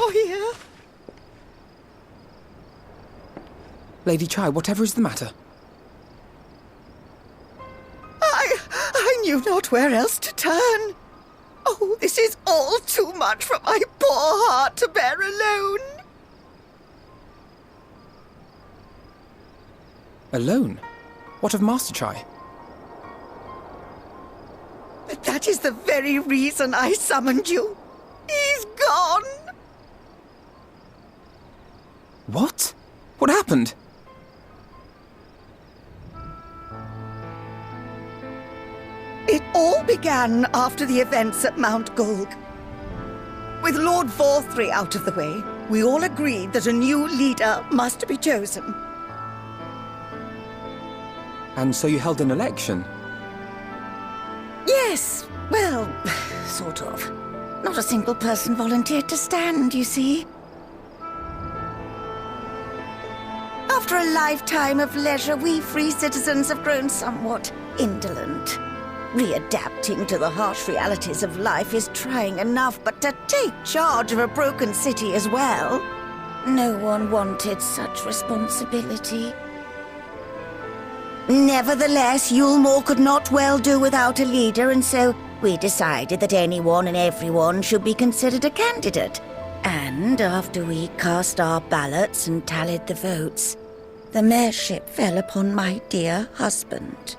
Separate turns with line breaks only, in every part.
you're here.
Lady Chai, whatever is the matter?
I knew not where else to turn. Oh, this is all too much for my poor heart to bear alone.
Alone? What of Master Chai?
But that is the very reason I summoned you. He's gone.
What? What happened?
It all began after the events at Mount Golg. With Lord Vorthri out of the way, we all agreed that a new leader must be chosen.
And so you held an election?
Yes, well, sort of. Not a single person volunteered to stand, you see. After a lifetime of leisure, we free citizens have grown somewhat indolent. Readapting to the harsh realities of life is trying enough, but to take charge of a broken city as well? No one wanted such responsibility. Nevertheless, Eulmore could not well do without a leader, and so we decided that anyone and everyone should be considered a candidate. And after we cast our ballots and tallied the votes, the mayorship fell upon my dear husband.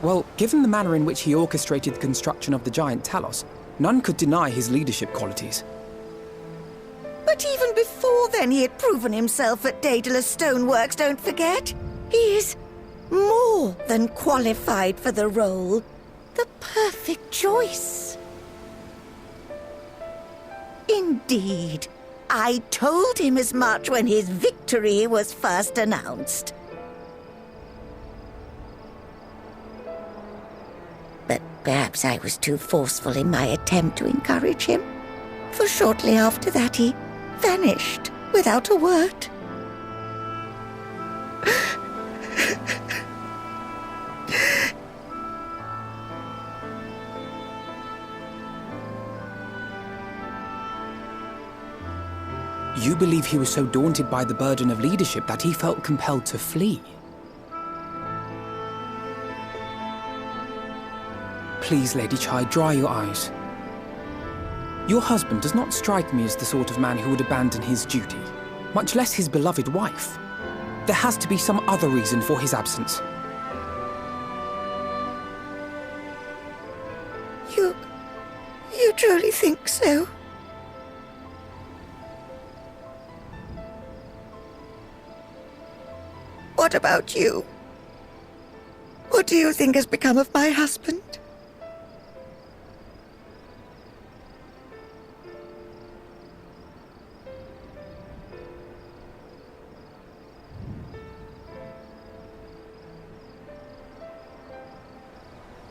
Well, given the manner in which he orchestrated the construction of the giant Talos, none could deny his leadership qualities.
But even before then, he had proven himself at Daedalus Stoneworks, don't forget. He is more than qualified for the role. The perfect choice. Indeed. I told him as much when his victory was first announced. But perhaps I was too forceful in my attempt to encourage him. For shortly after that, he vanished without a word.
You believe he was so daunted by the burden of leadership that he felt compelled to flee? Please, Lady Chai, dry your eyes. Your husband does not strike me as the sort of man who would abandon his duty, much less his beloved wife. There has to be some other reason for his absence.
You truly think so? What about you? What do you think has become of my husband?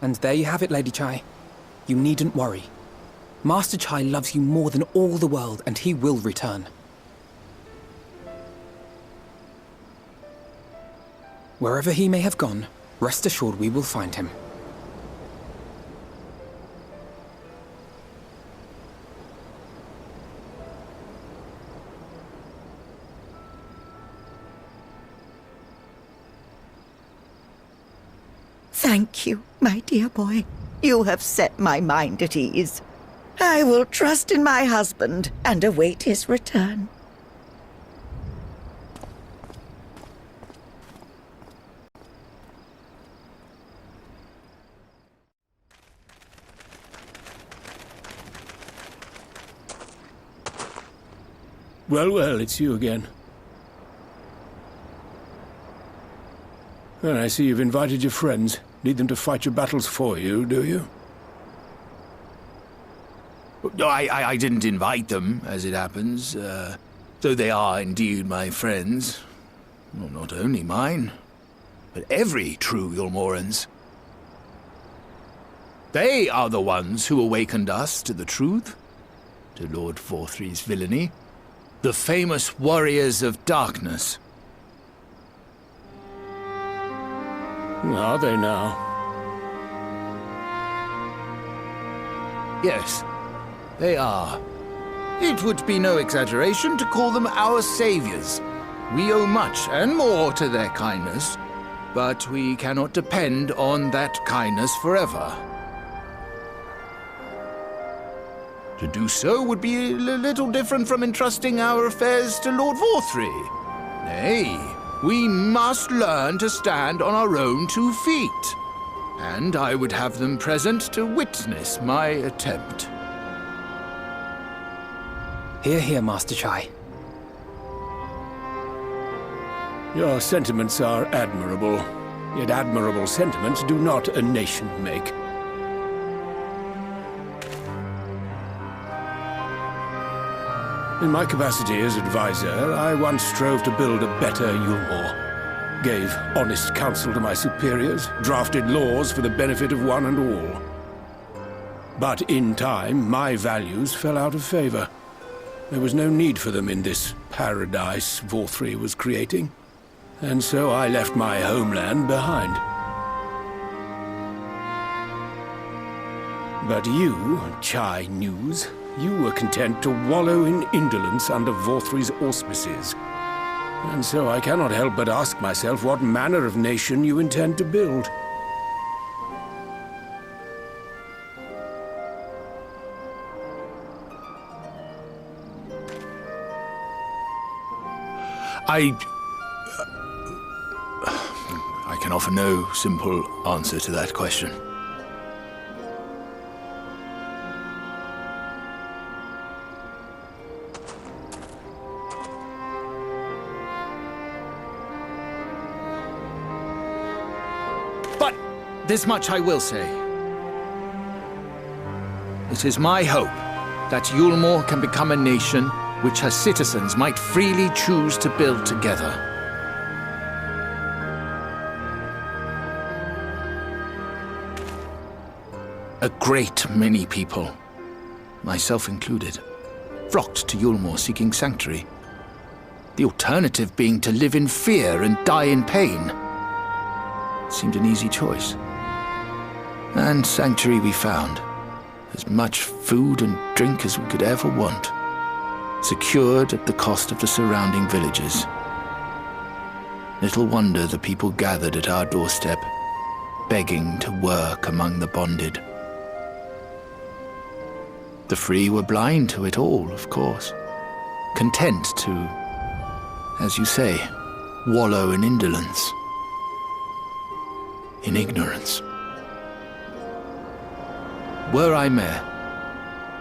And there you have it, Lady Chai. You needn't worry. Master Chai loves you more than all the world, and he will return. Wherever he may have gone, rest assured we will find him.
Thank you, my dear boy. You have set my mind at ease. I will trust in my husband and await his return.
Well, well, it's you again. Well, I see you've invited your friends. Need them to fight your battles for you, do you?
No, I didn't invite them, as it happens, though they are indeed my friends. Well, not only mine, but every true Eulmoreans. They are the ones who awakened us to the truth, to Lord Vorthri's villainy, the famous warriors of darkness.
Are they now?
Yes. They are. It would be no exaggeration to call them our saviors. We owe much and more to their kindness, but we cannot depend on that kindness forever. To do so would be a little different from entrusting our affairs to Lord Vorthry. Nay, we must learn to stand on our own 2 feet. And I would have them present to witness my attempt.
Hear, hear, Master Chai.
Your sentiments are admirable. Yet admirable sentiments do not a nation make. In my capacity as advisor, I once strove to build a better Eulmore. Gave honest counsel to my superiors, drafted laws for the benefit of one and all. But in time, my values fell out of favor. There was no need for them in this paradise Vorthry was creating. And so I left my homeland behind. But you, Chai News, you were content to wallow in indolence under Vorthry's auspices. And so I cannot help but ask myself what manner of nation you intend to build.
I can offer no simple answer to that question. But this much I will say. It is my hope that Eulmore can become a nation which her citizens might freely choose to build together. A great many people, myself included, flocked to Eulmore seeking sanctuary. The alternative being to live in fear and die in pain. It seemed an easy choice. And sanctuary we found. As much food and drink as we could ever want. Secured at the cost of the surrounding villages. Little wonder the people gathered at our doorstep, begging to work among the bonded. The free were blind to it all, of course. Content to, as you say, wallow in indolence. In ignorance. Were I mayor,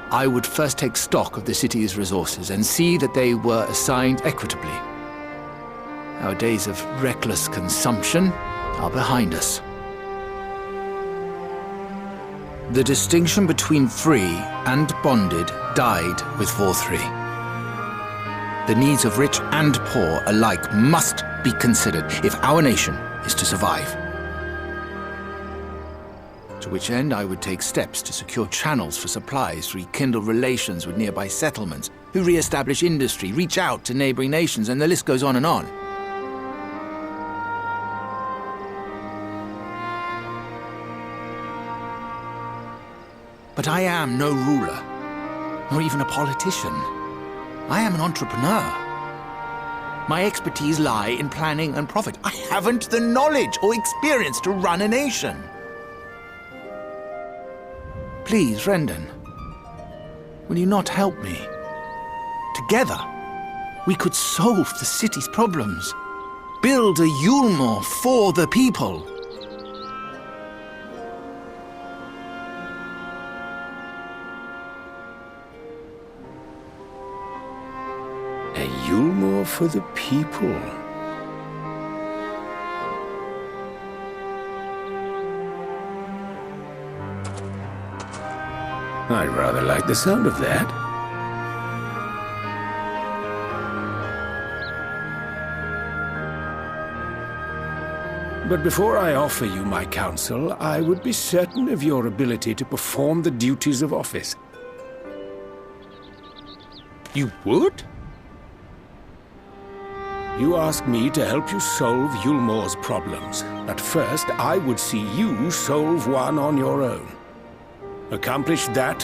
I would first take stock of the city's resources and see that they were assigned equitably. Our days of reckless consumption are behind us. The distinction between free and bonded died with Vorthry. The needs of rich and poor alike must be considered if our nation is to survive. To which end I would take steps to secure channels for supplies, rekindle relations with nearby settlements, who re-establish industry, reach out to neighboring nations, and the list goes on and on. But I am no ruler, nor even a politician. I am an entrepreneur. My expertise lie in planning and profit. I haven't the knowledge or experience to run a nation. Please, Rendon, will you not help me? Together, we could solve the city's problems. Build a Eulmore for the people.
A Eulmore for the people. I rather like the sound of that. But before I offer you my counsel, I would be certain of your ability to perform the duties of office.
You would?
You ask me to help you solve Eulmore's problems, but first I would see you solve one on your own. Accomplish that,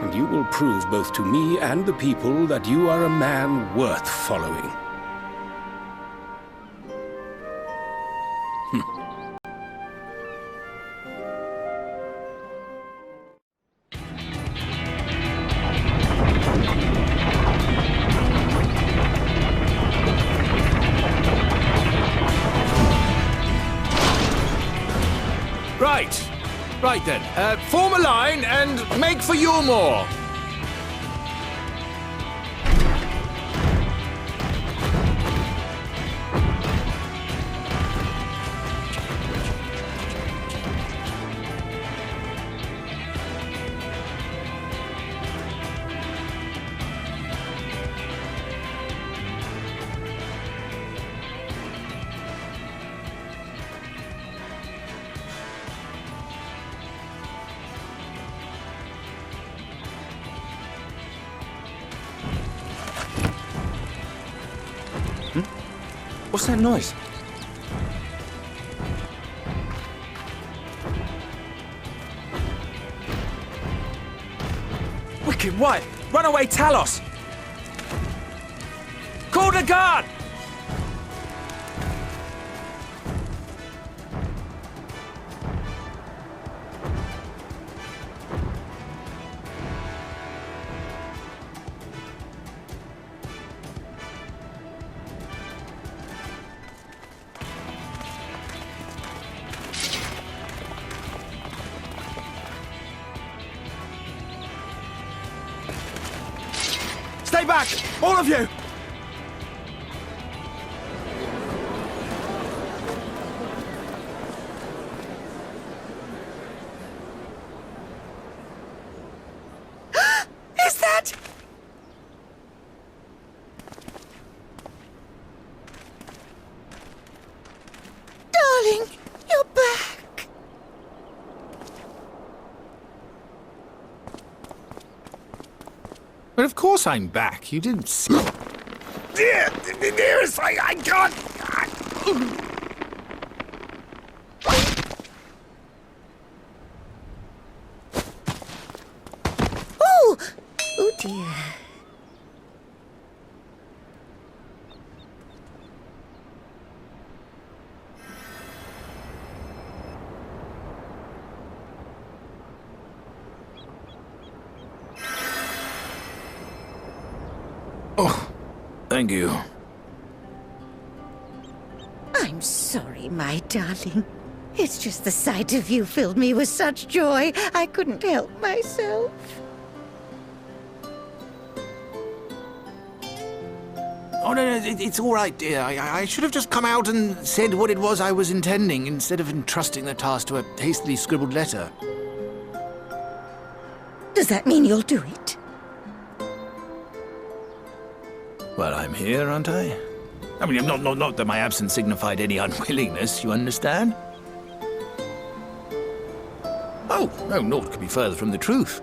and you will prove both to me and the people that you are a man worth following.
Right then, form a line and make for Eulmore.
What's that noise? Wicked White! Runaway Talos! Call the guard! Stay back! All of you!
Is that... Darling, you're back.
But of course I'm back. You didn't see...
Dearest, I can't...
Oh! Oh dear.
Oh, thank you.
I'm sorry, my darling. It's just the sight of you filled me with such joy, I couldn't help myself.
Oh, no, it's all right, dear. I should have just come out and said what it was I was intending, instead of entrusting the task to a hastily scribbled letter.
Does that mean you'll do it?
Well, I'm here, aren't I? I mean, not that my absence signified any unwillingness, you understand? Oh, no, naught could be further from the truth.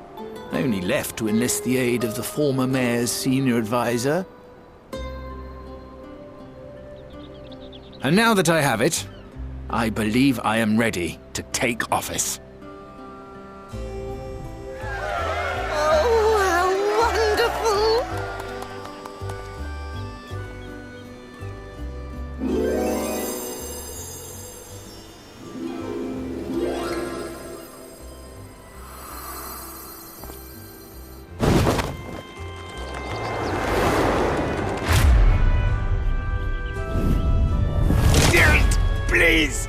I only left to enlist the aid of the former mayor's senior advisor. And now that I have it, I believe I am ready to take office.
Oh, how wonderful!
Please!